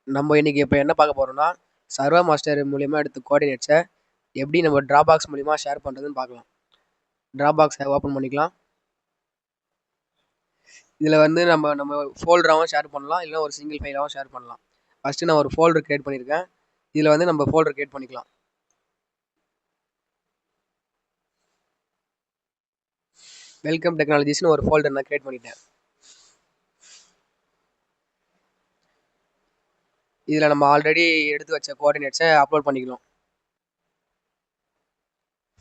நம்ம இன்னைக்கு இப்போ என்ன பார்க்க போறோம்னா சர்வா மாஸ்டர் மூலியமா எடுத்த கோஆர்டினேட்ஸை எப்படி நம்ம டிராபாக்ஸ் மூலியமா ஷேர் பண்ணுறதுன்னு பார்க்கலாம். டிராபாக்ஸை ஓப்பன் பண்ணிக்கலாம். இதில் வந்து நம்ம நம்ம ஃபோல்டராகவும் ஷேர் பண்ணலாம், இல்லை ஒரு சிங்கிள் ஃபைலாகவும் ஷேர் பண்ணலாம். ஃபஸ்ட்டு நான் ஒரு ஃபோல்டர் கிரியேட் பண்ணியிருக்கேன். இதில் வந்து நம்ம ஃபோல்டர் கிரியேட் பண்ணிக்கலாம். வெல்கம் டெக்னாலஜிஸ்னு ஒரு ஃபோல்டர் நான் கிரியேட் பண்ணிட்டேன். இதில் நம்ம ஆல்ரெடி எடுத்து வச்ச கோஆர்டினேட்ஸை அப்லோட் பண்ணிக்கலாம்.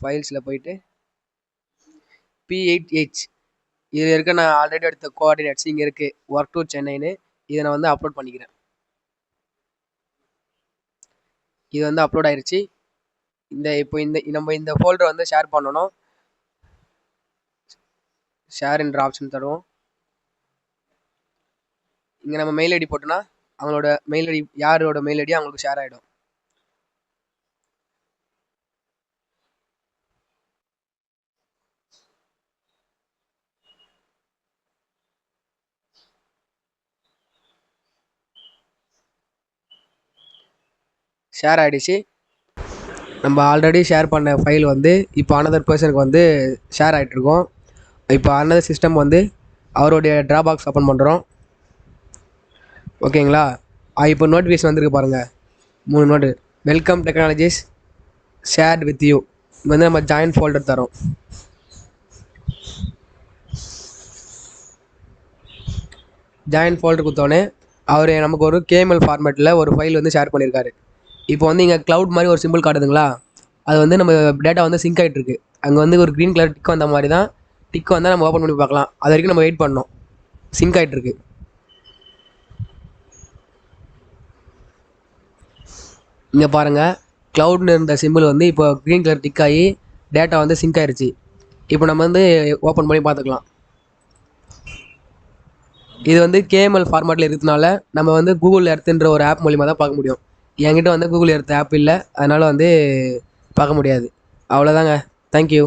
ஃபைல்ஸில் போயிட்டு P8H இதில் இருக்க நான் ஆல்ரெடி எடுத்த கோஆர்டினேட்ஸ் இங்கே இருக்குது, ஒர்க் டு சென்னைன்னு. இதை நான் வந்து அப்லோட் பண்ணிக்கிறேன். இது வந்து அப்லோட் ஆயிடுச்சு. இப்போ நம்ம இந்த ஃபோல்டர் வந்து ஷேர் பண்ணணும். ஷேர் என்ற ஆப்ஷன் தருவோம். இங்கே நம்ம மெயில் ஐடி போட்டோன்னா அவங்களோட மெயில் ஐடி, யாரோட மெயில் ஐடி அவங்களுக்கு ஷேர் ஆகிடும். ஷேர் ஆகிடுச்சு. நம்ம ஆல்ரெடி ஷேர் பண்ண ஃபைல் வந்து இப்போ அனதர் பர்சனுக்கு வந்து ஷேர் ஆகிட்ருக்கோம். இப்போ அனதர் சிஸ்டம் வந்து அவருடைய டிராபாக்ஸ் ஓப்பன் பண்ணுறோம். ஓகேங்களா? இப்போ நோட்டிஃபிகேஷன் வந்துருக்கு பாருங்கள், 3 note. Welcome technologies shirt with you. வந்து நம்ம ஜாயின் ஃபோல்டர் தரோம். ஜாயின் ஃபோல்டர் கொடுத்தோடனே அவர் நமக்கு ஒரு கேஎம்எல் ஃபார்மேட்டில் ஒரு ஃபைல் வந்து ஷேர் பண்ணியிருக்காரு. இப்போ வந்து இங்கே க்ளவுட் மாதிரி ஒரு சிம்பிள் காட்டுதுங்களா, அது வந்து நம்ம டேட்டா வந்து சிங்க் ஆகிட்டுருக்கு. அங்கே வந்து ஒரு க்ரீன் கலர் டிக் வந்த மாதிரி தான். டிக் வந்தால் நம்ம ஓப்பன் பண்ணி பார்க்கலாம். அது வரைக்கும் நம்ம வெயிட் பண்ணோம். சிங்க் ஆகிட்டுருக்கு. இங்கே பாருங்கள், க்ளவுட்னு இருந்த சிம்பிள் வந்து இப்போ க்ரீன் கலர் டிக் ஆகி டேட்டா வந்து சிங்க் ஆகிடுச்சு. இப்போ நம்ம வந்து ஓப்பன் பண்ணி பார்த்துக்கலாம். இது வந்து கேஎம்எல் ஃபார்மேட்டில் இருக்கிறதுனால நம்ம வந்து கூகுள் எர்த்துன்ற ஒரு ஆப் மூலிமா தான் பார்க்க முடியும். என்கிட்ட வந்து கூகுள் எர்த் ஆப் இல்லை, அதனால் வந்து பார்க்க முடியாது. அவ்வளோதாங்க. தேங்க்யூ.